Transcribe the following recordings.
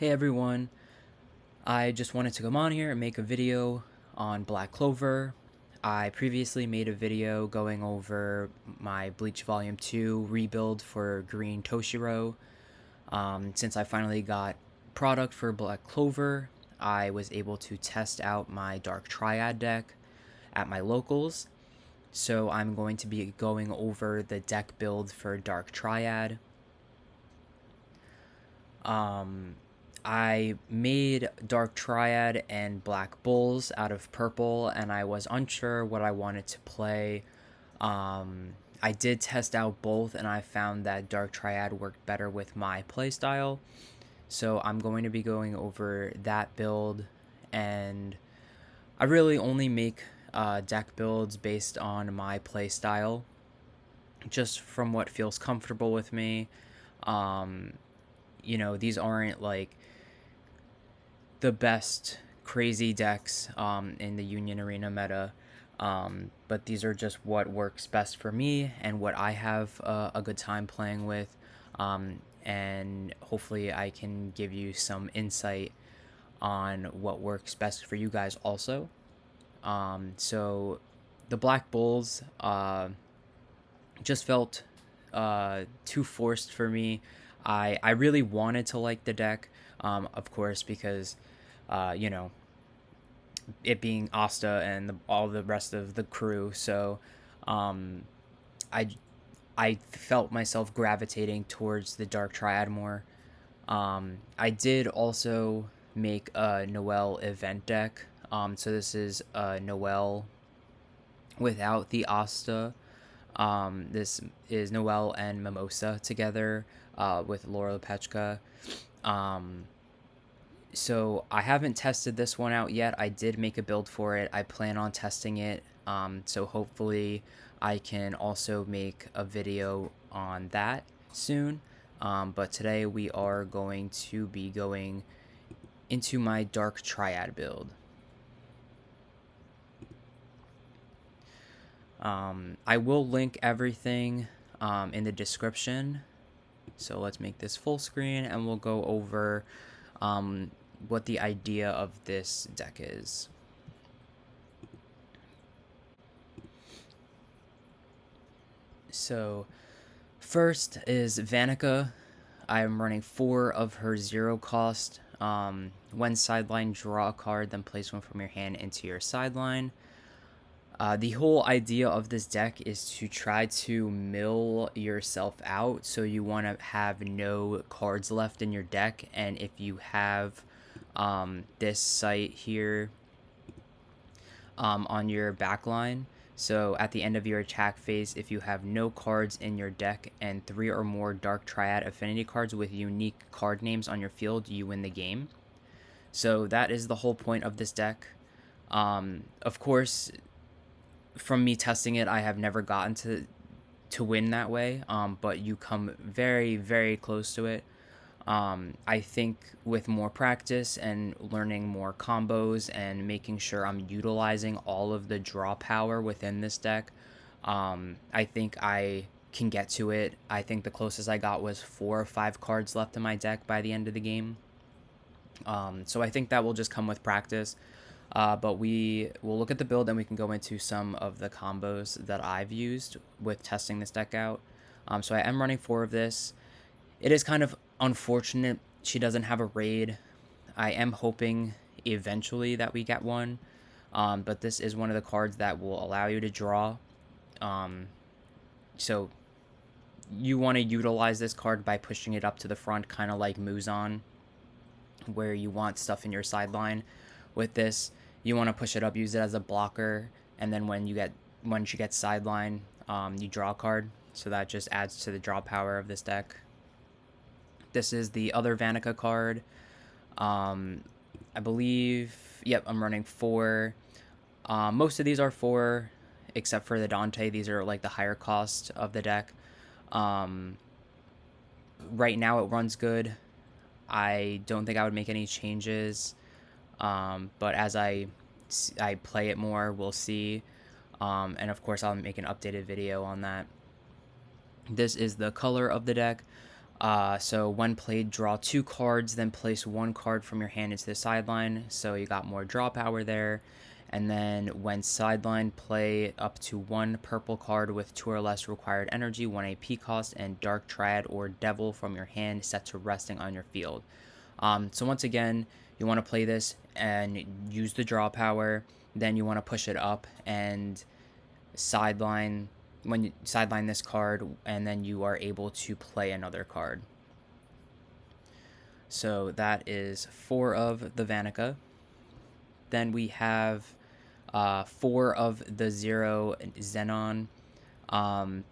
Hey everyone, I just wanted to come on here and make a video on Black Clover. I previously made a video going over my Bleach Volume 2 rebuild for Green Toshiro. Since I finally got product for Black Clover, I was able to test out my Dark Triad deck at my locals. So I'm going to be going over the deck build for Dark Triad. I made Dark Triad and Black Bulls out of purple, and I was unsure what I wanted to play. I did test out both, and I found that Dark Triad worked better with my playstyle. So I'm going to be going over that build, and I really only make deck builds based on my playstyle, just from what feels comfortable with me. Um, these aren't like the best crazy decks in the Union Arena meta. But these are just what works best for me and what I have a good time playing with. And hopefully I can give you some insight on what works best for you guys also. So the Black Bulls just felt too forced for me. I really wanted to like the deck, of course, because you know, it being Asta and all the rest of the crew. So um, I I felt myself gravitating towards the Dark Triad more. I did also make a Noel event deck. So this is Noel without the Asta. This is Noel and Mimosa together with Laura Lepechka. Um, So I haven't tested this one out yet. I did make a build for it. I plan on testing it. So hopefully I can also make a video on that soon. But today we are going to be going into my Dark Triad build. I will link everything in the description. So let's make this full screen and we'll go over what the idea of this deck is. So first is Vanica. I am running 4 of her 0 cost. When sideline, draw a card, then place one from your hand into your sideline. The whole idea of this deck is to try to mill yourself out, so you want to have no cards left in your deck, and if you have this site here on your back line, so at the end of your attack phase, if you have no cards in your deck and 3 or more Dark Triad affinity cards with unique card names on your field, you win the game. So that is the whole point of this deck. Of course, from me testing it, I have never gotten to win that way, but you come very, very close to it. I think with more practice and learning more combos and making sure I'm utilizing all of the draw power within this deck, I think I can get to it. I think the closest I got was 4 or 5 cards left in my deck by the end of the game. So I think that will just come with practice. But we will look at the build and we can go into some of the combos that I've used with testing this deck out. So I am running 4 of this. It is kind of unfortunate she doesn't have a raid. I am hoping eventually that we get one. But this is one of the cards that will allow you to draw. So you want to utilize this card by pushing it up to the front, kind of like Muzan, where you want stuff in your sideline. With this, you want to push it up, use it as a blocker, and then when you get sideline, you draw a card. So that just adds to the draw power of this deck. This is the other Vanica card. I believe, yep, I'm running 4. Most of these are 4, except for the Dante. These are like the higher cost of the deck. Right now it runs good. I don't think I would make any changes. But as I play it more, we'll see. And of course, I'll make an updated video on that. This is the color of the deck. So when played, draw 2 cards, then place 1 card from your hand into the sideline. So you got more draw power there. And then when sideline, play up to 1 purple card with 2 or less required energy, 1 AP cost, and Dark Triad or Devil from your hand set to resting on your field. So once again, you want to play this and use the draw power. Then you want to push it up and sideline when you sideline this card, and then you are able to play another card. So that is 4 of the Vanica. Then we have 4 of the Zero Zenon.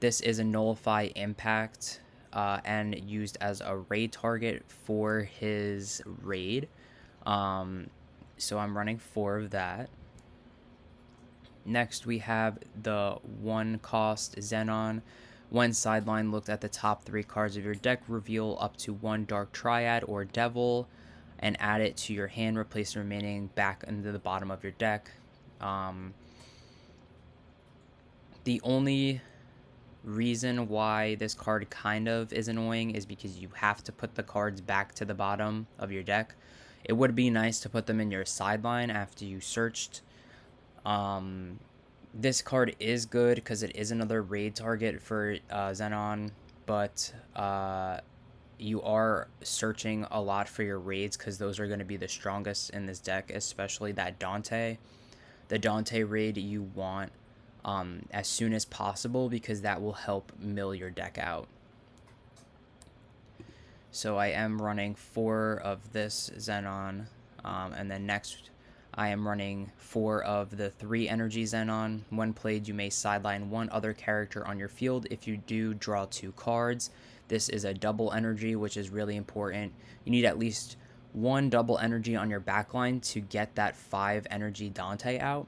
This is a nullify impact and used as a raid target for his raid. So I'm running 4 of that. Next, we have the 1 cost Zenon. When sideline, looked at the top 3 cards of your deck, reveal up to 1 Dark Triad or Devil, and add it to your hand. Replace the remaining back into the bottom of your deck. The only reason why this card kind of is annoying is because you have to put the cards back to the bottom of your deck. It would be nice to put them in your sideline after you searched. This card is good because it is another raid target for Zenon, but you are searching a lot for your raids because those are going to be the strongest in this deck, especially that Dante. The Dante raid you want as soon as possible because that will help mill your deck out. So I am running 4 of this Zenon, and then next I am running 4 of the 3 energy Zenon. When played, you may sideline 1 other character on your field. If you do, draw 2 cards. This is a double energy, which is really important. You need at least 1 double energy on your backline to get that 5 energy Dante out.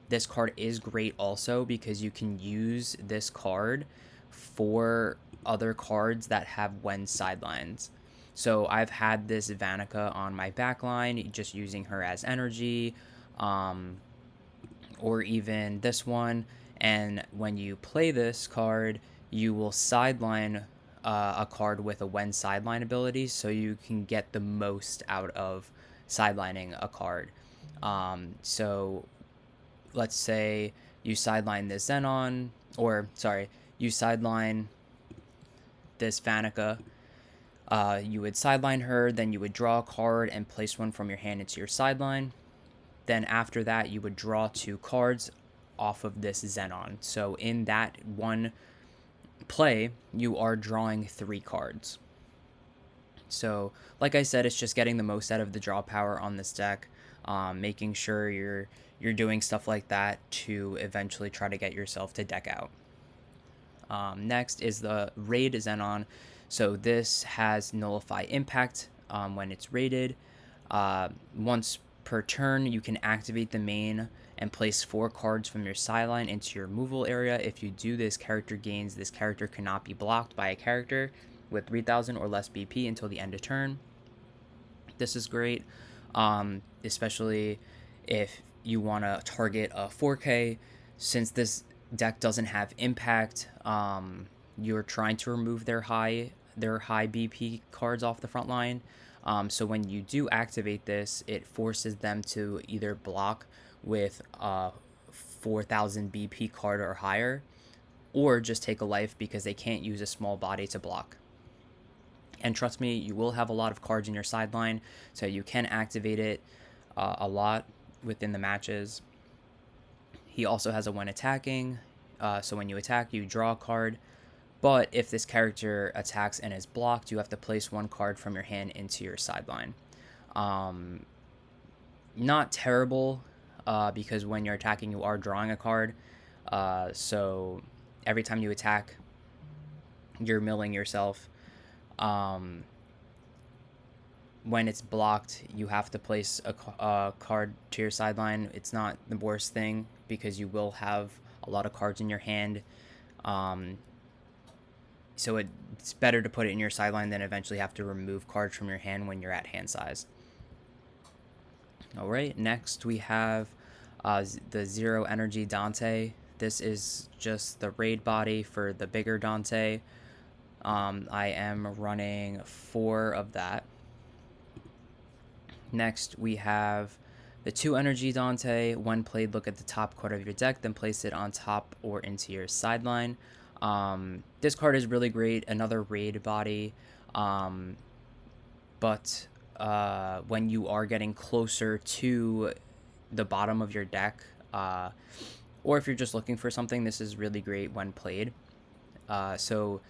This card is great also because you can use this card for other cards that have when sidelines. So I've had this Vanica on my backline, just using her as energy, or even this one. And when you play this card, you will sideline a card with a when sideline ability, so you can get the most out of sidelining a card. So let's say you sideline this Zenon, or sorry, you sideline this Vanica. You would sideline her, then you would draw a card and place 1 from your hand into your sideline. Then after that, you would draw 2 cards off of this Zenon. So in that one play, you are drawing 3 cards. So like I said, it's just getting the most out of the draw power on this deck, making sure you're doing stuff like that to eventually try to get yourself to deck out. Next is the raid Zenon. So this has nullify impact when it's raided. Once per turn, you can activate the main and place 4 cards from your sideline into your removal area. If you do this, character gains. This character cannot be blocked by a character with 3,000 or less BP until the end of turn. This is great, especially if you want to target a 4K. Since this deck doesn't have impact, you're trying to remove their high BP cards off the front line. So when you do activate this, it forces them to either block with a 4,000 BP card or higher, or just take a life because they can't use a small body to block. And trust me, you will have a lot of cards in your sideline, so you can activate it a lot within the matches. He also has a when attacking, so when you attack, you draw a card. But if this character attacks and is blocked, you have to place 1 card from your hand into your sideline. Not terrible, because when you're attacking, you are drawing a card. So every time you attack, you're milling yourself. When it's blocked, you have to place a card to your sideline. It's not the worst thing because you will have a lot of cards in your hand. So it's better to put it in your sideline than eventually have to remove cards from your hand when you're at hand size. Alright, next we have the 0 energy Dante. This is just the raid body for the bigger Dante. I am running 4 of that. Next, we have the 2 energy Dante. When played, look at the top card of your deck, then place it on top or into your sideline. This card is really great. Another raid body. But when you are getting closer to the bottom of your deck, or if you're just looking for something, this is really great when played. So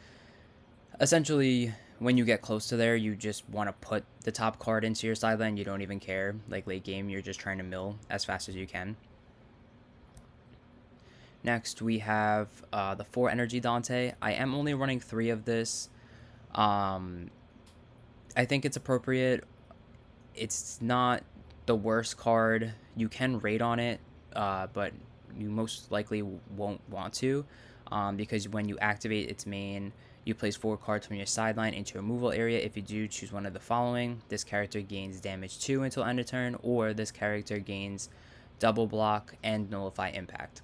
essentially, when you get close to there, you just want to put the top card into your sideline. You don't even care. Like late game, you're just trying to mill as fast as you can. Next, we have the 4 energy Dante. I am only running 3 of this. I think it's appropriate. It's not the worst card. You can raid on it, but you most likely won't want to, because when you activate its main, you place 4 cards from your sideline into your removal area. If you do, choose one of the following. This character gains damage 2 until end of turn, or this character gains double block and nullify impact.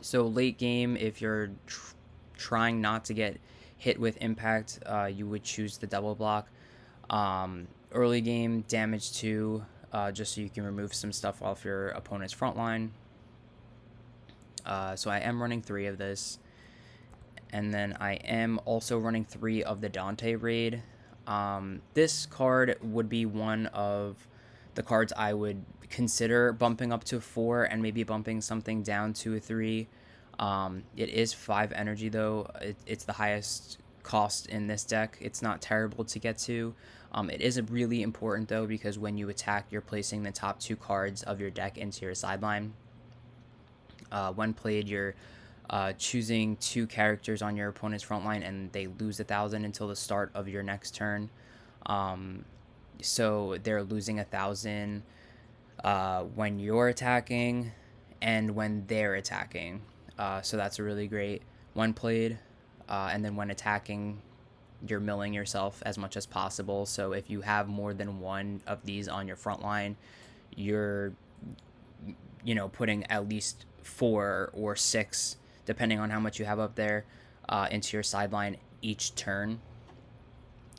So late game, if you're trying not to get hit with impact, you would choose the double block. Early game, damage 2, just so you can remove some stuff off your opponent's front line. So I am running 3 of this. And then I am also running 3 of the Dante raid. This card would be one of the cards I would consider bumping up to 4 and maybe bumping something down to a 3. It is 5 energy though. It's the highest cost in this deck. It's not terrible to get to. It is really important though, because when you attack, you're placing the top 2 cards of your deck into your sideline. When played, you're choosing 2 characters on your opponent's front line, and they lose 1,000 until the start of your next turn. So they're losing 1,000 when you're attacking and when they're attacking. So that's really great when played. And then when attacking, you're milling yourself as much as possible. So if you have more than one of these on your front line, you're putting at least 4 or 6, depending on how much you have up there, into your sideline each turn.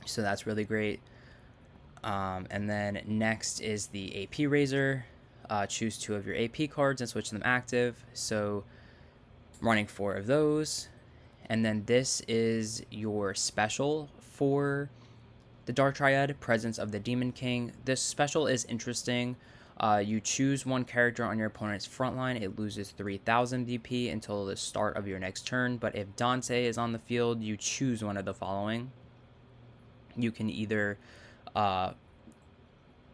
So that's really great. And then next is the AP Razor. Choose 2 of your AP cards and switch them active. So I'm running 4 of those. And then this is your special for the Dark Triad, Presence of the Demon King. This special is interesting. You choose 1 character on your opponent's front line. It loses 3,000 DP until the start of your next turn. But if Dante is on the field, you choose one of the following. You can either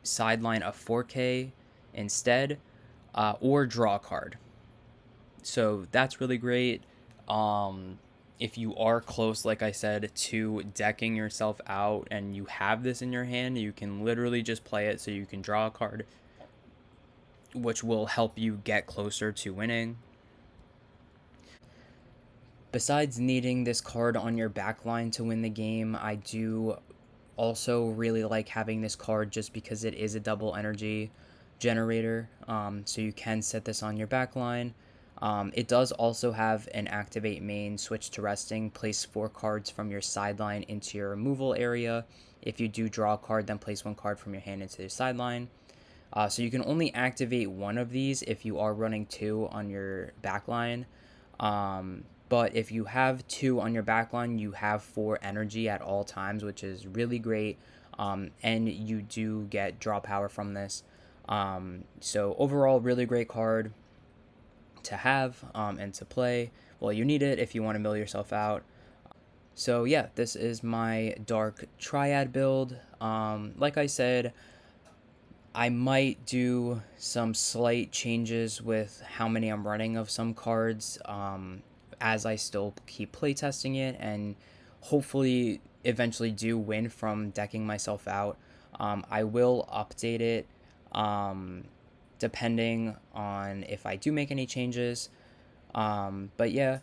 sideline a 4K instead, or draw a card. So that's really great. If you are close, like I said, to decking yourself out and you have this in your hand, you can literally just play it so you can draw a card, which will help you get closer to winning. Besides needing this card on your backline to win the game, I do also really like having this card just because it is a double energy generator. So you can set this on your backline. It does also have an activate main, switch to resting, place 4 cards from your sideline into your removal area. If you do draw a card, then place 1 card from your hand into your sideline. So you can only activate 1 of these if you are running 2 on your backline. But if you have 2 on your backline, you have 4 energy at all times, which is really great. And you do get draw power from this. So overall, really great card to have and to play. Well, you need it if you want to mill yourself out. So yeah, this is my Dark Triad build. Like I said, I might do some slight changes with how many I'm running of some cards, as I still keep playtesting it and hopefully eventually do win from decking myself out. I will update it depending on if I do make any changes. But yeah,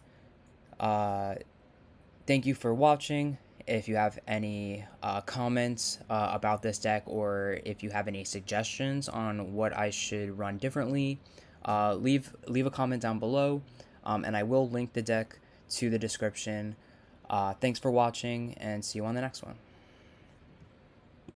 thank you for watching. If you have any comments about this deck, or if you have any suggestions on what I should run differently, leave a comment down below, and I will link the deck to the description. Thanks for watching, and see you on the next one.